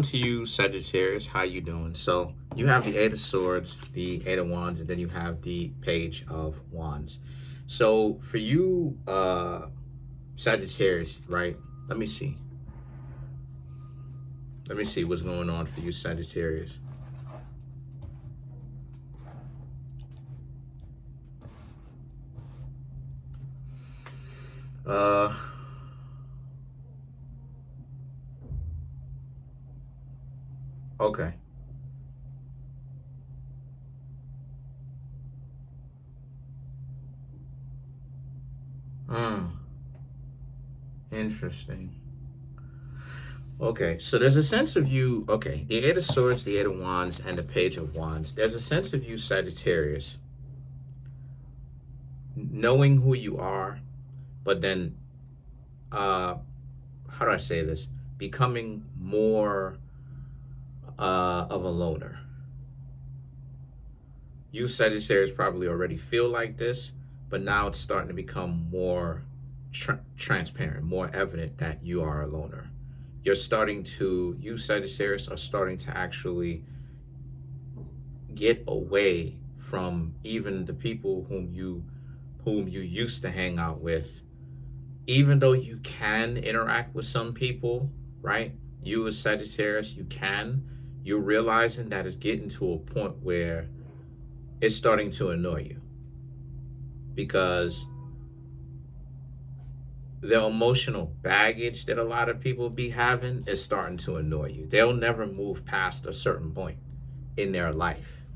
To you, Sagittarius, how you doing? So you have the Eight of Swords, the Eight of Wands, and then you have the Page of Wands. So for you, Sagittarius, right? Let me see. Let me see what's going on for you, Sagittarius. Uh, okay. Hmm. Interesting. Okay, so there's a sense of you. Okay, the Eight of Swords, the Eight of Wands, and the Page of Wands. There's a sense of you, Sagittarius, knowing who you are, but then uh how do I say this? Becoming more of a loner. You Sagittarius probably already feel like this, but now it's starting to become more transparent, more evident that you are a loner. You Sagittarius are starting to actually get away from even the people whom you used to hang out with. Even though you can interact with some people, right? You as Sagittarius, you can. You're realizing that it's getting to a point where it's starting to annoy you because the emotional baggage that a lot of people be having is starting to annoy you. They'll never move past a certain point in their life.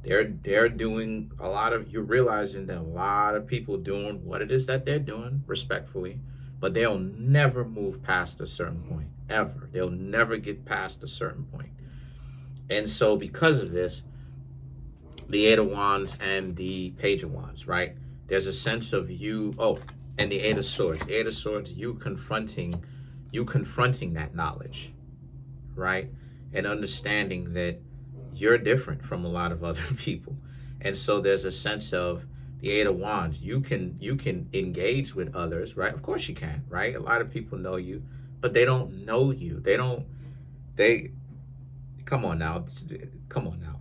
They're doing a lot of you're realizing that a lot of people doing what it is that they're doing respectfully, but they'll never move past a certain point ever. They'll never get past a certain point. And so because of this, the Eight of Wands and the Page of Wands, right? There's a sense of you, and the Eight of Swords. The Eight of Swords, you confronting that knowledge, right? And understanding that you're different from a lot of other people. And so there's a sense of the Eight of Wands. You can engage with others, right? Of course you can, right? A lot of people know you, but they don't know you. They come on now. Come on now.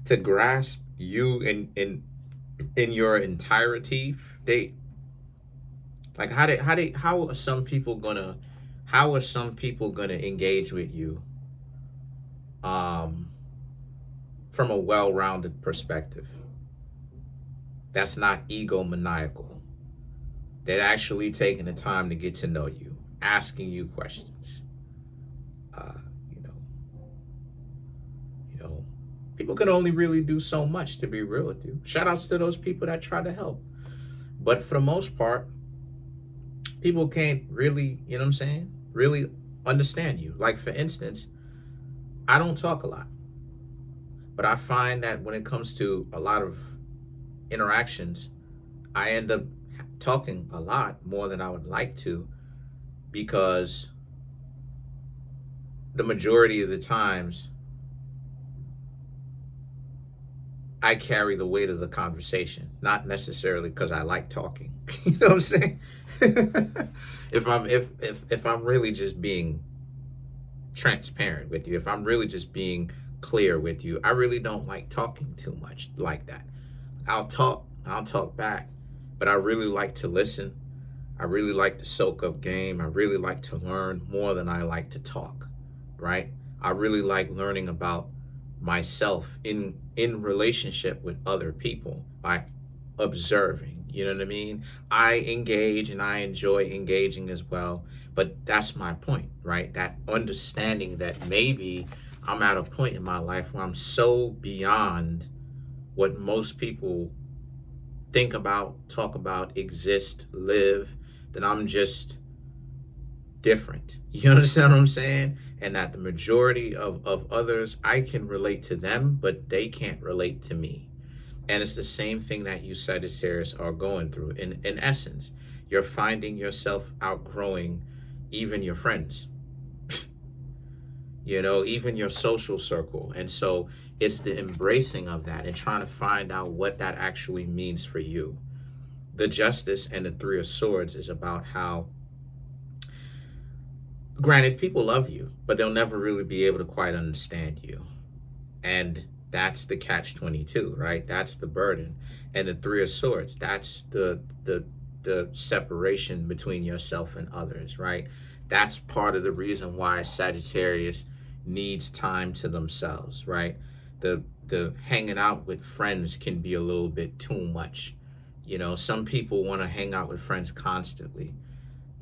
To grasp you in your entirety, they like how are some people gonna engage with you um from a well-rounded perspective that's not egomaniacal. They're actually taking the time to get to know you, asking you questions. Uh, you know, you know, people can only really do so much, to be real with you. Shout outs to those people that try to help. But for the most part, people can't really, you know what I'm saying, really understand you. Like for instance, I don't talk a lot, but I find that when it comes to a lot of interactions, I end up talking a lot more than I would like to because the majority of the times I carry the weight of the conversation, not necessarily because I like talking. You know what I'm saying? If I'm really just being transparent with you, if I'm really just being clear with you, I really don't like talking too much like that. I'll talk back, but I really like to listen. I really like to soak up game. I really like to learn more than I like to talk, right? I really like learning about myself in relationship with other people by observing. You know what I mean? I engage and I enjoy engaging as well, but that's my point, right? That understanding that maybe I'm at a point in my life where I'm so beyond what most people think about, talk about, exist, live, that I'm just different. You understand what I'm saying? And that the majority of others, I can relate to them, but they can't relate to me. And it's the same thing that you Sagittarius are going through. In essence, you're finding yourself outgrowing even your friends, even your social circle. And so it's the embracing of that and trying to find out what that actually means for you. The Justice and the Three of Swords is about how Granted, people love you, but they'll never really be able to quite understand you. And that's the catch 22, right? That's the burden. And the three of swords, that's the separation between yourself and others, right? That's part of the reason why Sagittarius needs time to themselves, right? The hanging out with friends can be a little bit too much. Some people want to hang out with friends constantly.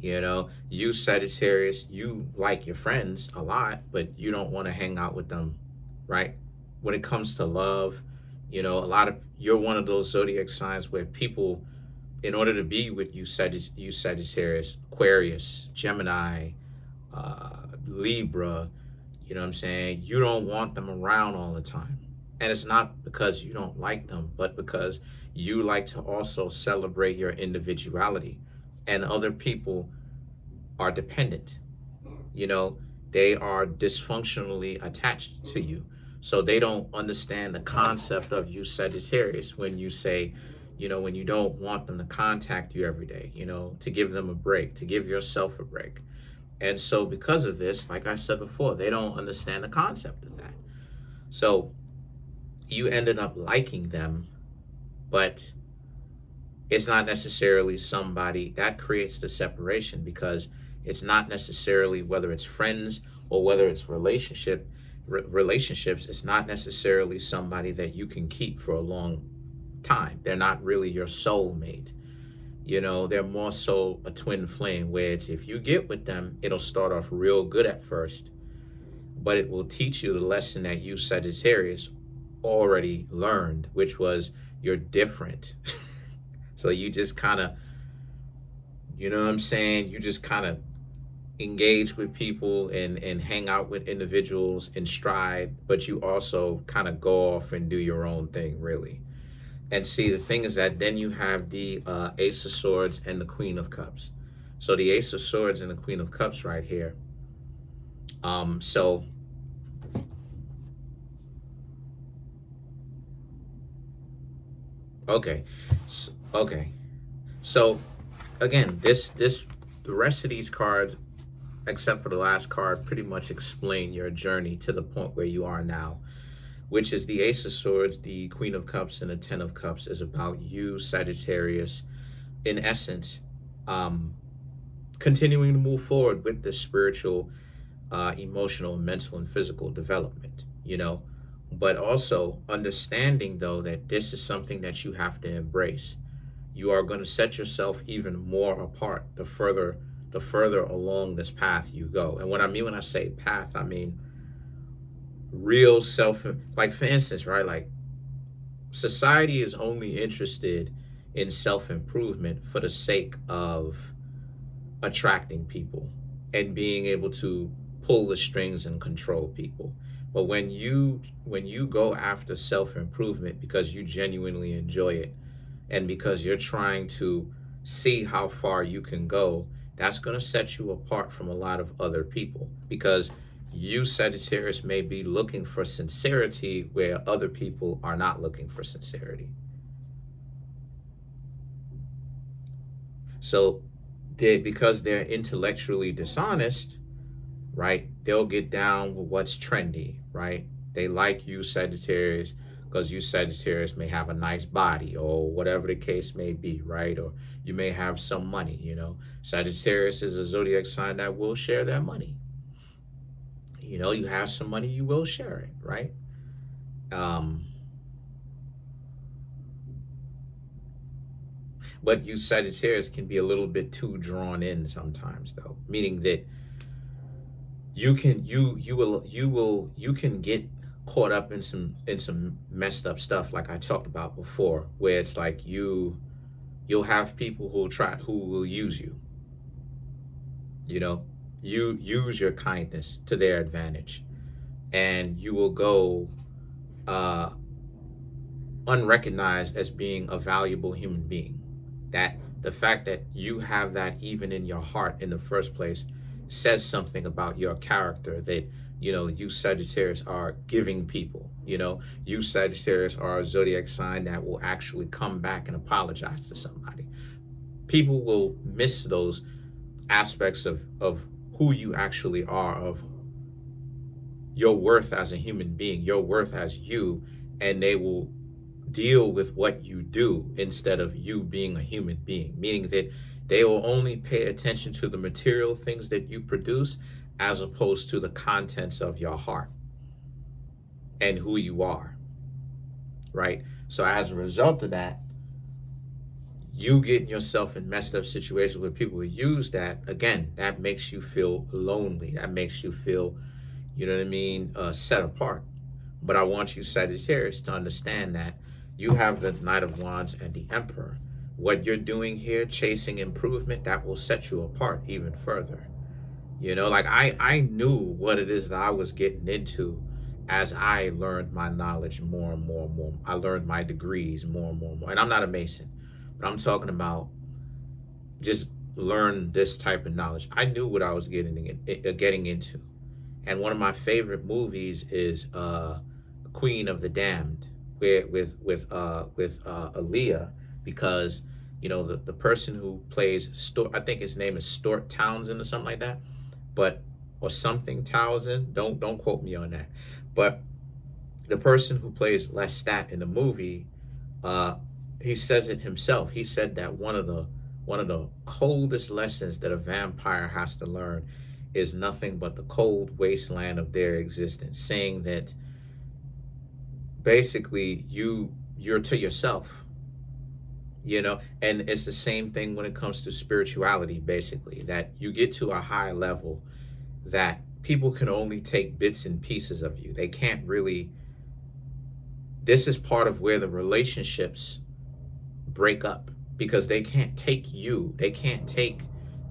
You Sagittarius, you like your friends a lot, but you don't want to hang out with them, right? When it comes to love, you're one of those zodiac signs where people, in order to be with you, Sagittarius, Aquarius, Gemini, Libra, you know what I'm saying? You don't want them around all the time. And it's not because you don't like them, but because you like to also celebrate your individuality. And other people are dependent. You know, they are dysfunctionally attached to you. So they don't understand the concept of you, Sagittarius, when you say, when you don't want them to contact you every day, to give them a break, to give yourself a break. And so, because of this, like I said before, they don't understand the concept of that. So, you ended up liking them, but it's not necessarily somebody that creates the separation, because it's not necessarily, whether it's friends or whether it's relationships, it's not necessarily somebody that you can keep for a long time. They're not really your soulmate. They're more so a twin flame, where it's, if you get with them, it'll start off real good at first, but it will teach you the lesson that you, Sagittarius, already learned, which was you're different. So you just kind of, you know what I'm saying? You just kind of engage with people and hang out with individuals in stride, but you also kind of go off and do your own thing, really. And see, the thing is that then you have the Ace of Swords and the Queen of Cups. So the Ace of Swords and the Queen of Cups right here. So okay, okay. So again, the rest of these cards, except for the last card, pretty much explain your journey to the point where you are now, which is the Ace of Swords, the Queen of Cups, and the Ten of Cups is about you, Sagittarius, in essence, continuing to move forward with the spiritual, emotional, mental, and physical development, but also understanding, though, that this is something that you have to embrace. You are going to set yourself even more apart the further along this path you go. And what I mean when I say path, I mean real self, like, for instance, right, like, society is only interested in self-improvement for the sake of attracting people and being able to pull the strings and control people. But when you go after self-improvement because you genuinely enjoy it, and because you're trying to see how far you can go, that's going to set you apart from a lot of other people, because you, Sagittarius, may be looking for sincerity where other people are not looking for sincerity. So because they're intellectually dishonest, right, they'll get down with what's trendy, right? They like you, Sagittarius, because you, Sagittarius, may have a nice body or whatever the case may be, right? Or you may have some money, Sagittarius is a zodiac sign that will share their money. You have some money, you will share it, right? But you, Sagittarius, can be a little bit too drawn in sometimes, though, meaning that you can get caught up in some messed up stuff, like I talked about before, where it's like you'll have people who will use you. You use your kindness to their advantage, and you will go unrecognized as being a valuable human being. That the fact that you have that even in your heart in the first place says something about your character, that you Sagittarius are giving people. You Sagittarius are a zodiac sign that will actually come back and apologize to somebody. People will miss those aspects of who you actually are, of your worth as a human being, your worth as you, and they will deal with what you do instead of you being a human being, meaning that they will only pay attention to the material things that you produce as opposed to the contents of your heart and who you are, right? So as a result of that, you getting yourself in messed up situations where people use that, again, that makes you feel lonely. That makes you feel, you know what I mean, set apart. But I want you, Sagittarius, to understand that you have the Knight of Wands and the Emperor. What you're doing here, chasing improvement, that will set you apart even further. You know, like I knew what it is that I was getting into as I learned my knowledge more and more and more. I learned my degrees more and more and more. And I'm not a Mason, but I'm talking about just learn this type of knowledge. I knew what I was getting into. And one of my favorite movies is Queen of the Damned, where with Aaliyah, because you know the person who plays I think his name is Stuart Townsend or something like that, but or something Townsend. Don't quote me on that. But the person who plays Lestat in the movie, uh, he says it himself. He said that one of the coldest lessons that a vampire has to learn is nothing but the cold wasteland of their existence, saying that basically you're to yourself, you know. And it's the same thing when it comes to spirituality, basically, that you get to a high level that people can only take bits and pieces of you. They can't really, this is part of where the relationships break up, because they can't take you, they can't take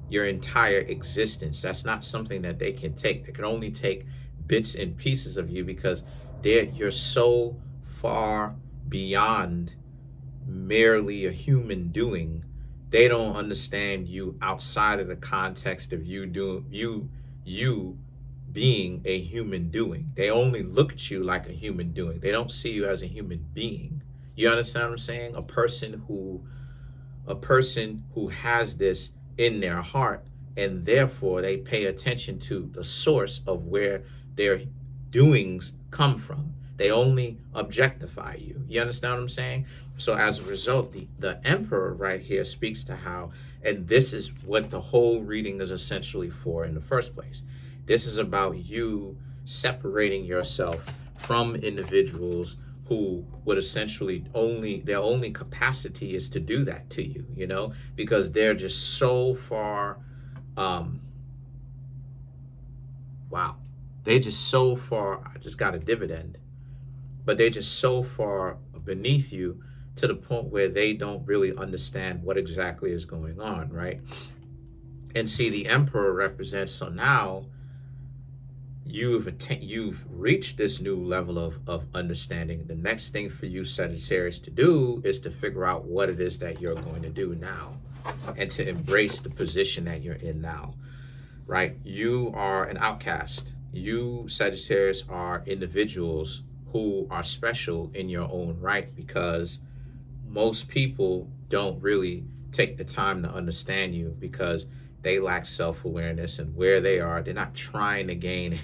your entire existence. That's not something that they can take. They can only take bits and pieces of you, because you're so far beyond merely a human doing. They don't understand you outside of the context of you being a human doing. They only look at you like a human doing. They don't see you as a human being. You understand what I'm saying? A person who has this in their heart, and therefore they pay attention to the source of where their doings come from. They only objectify you. You understand what I'm saying? So as a result, the Emperor right here speaks to how, and this is what the whole reading is essentially for in the first place. This is about you separating yourself from individuals who would essentially their only capacity is to do that to you, you know, because they're just so far, wow, they just so far, I just got a dividend, but they're just so far beneath you to the point where they don't really understand what exactly is going on, right? And see, the Emperor represents, so now you've reached this new level of understanding. The next thing for you, Sagittarius, to do is to figure out what it is that you're going to do now, and to embrace the position that you're in now, right? You are an outcast. You, Sagittarius, are individuals who are special in your own right, because most people don't really take the time to understand you, because they lack self-awareness, and where they are, they're not trying to gain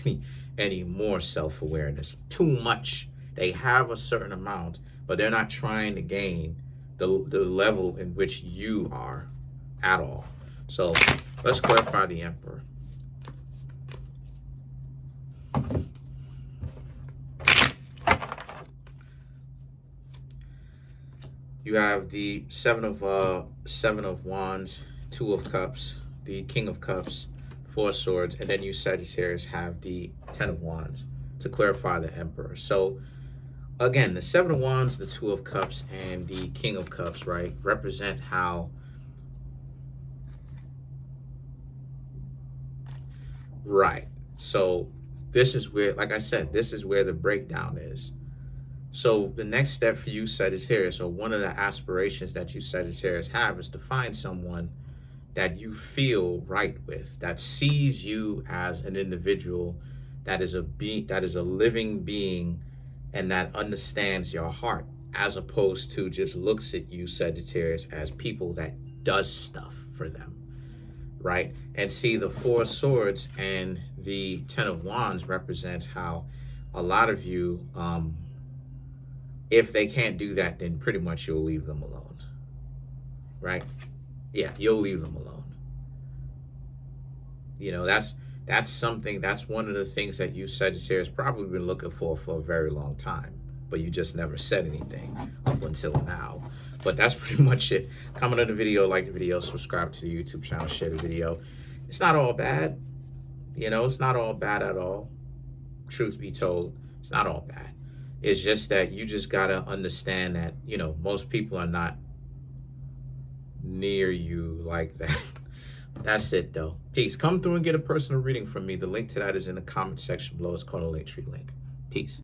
any more self-awareness. Too much. They have a certain amount, but they're not trying to gain the level in which you are at all. So let's clarify the Emperor. You have the seven of Wands, Two of Cups, the King of Cups, Four of Swords, and then you, Sagittarius, have the Ten of Wands to clarify the Emperor. So again, the Seven of Wands, the Two of Cups, and the King of Cups, right, represent how, right, so this is where, like I said, this is where the breakdown is. So the next step for you, Sagittarius, or one of the aspirations that you, Sagittarius, have, is to find someone that you feel right with, that sees you as an individual, that is a living being, and that understands your heart, as opposed to just looks at you, Sagittarius, as people that does stuff for them, right? And see, the Four of Swords and the Ten of Wands represents how a lot of you, if they can't do that, then pretty much you'll leave them alone, right? Yeah, you'll leave them alone. You know, that's something, that's one of the things that you Sagittarius probably been looking for a very long time, but you just never said anything up until now. But that's pretty much it. Comment on the video, like the video, subscribe to the YouTube channel, share the video. It's not all bad. You know, it's not all bad at all. Truth be told, it's not all bad. It's just that you just gotta understand that, you know, most people are not near you like that. That's it though. Peace. Come through and get a personal reading from me. The link to that is in the comment section below. It's called a Linktree link. Peace.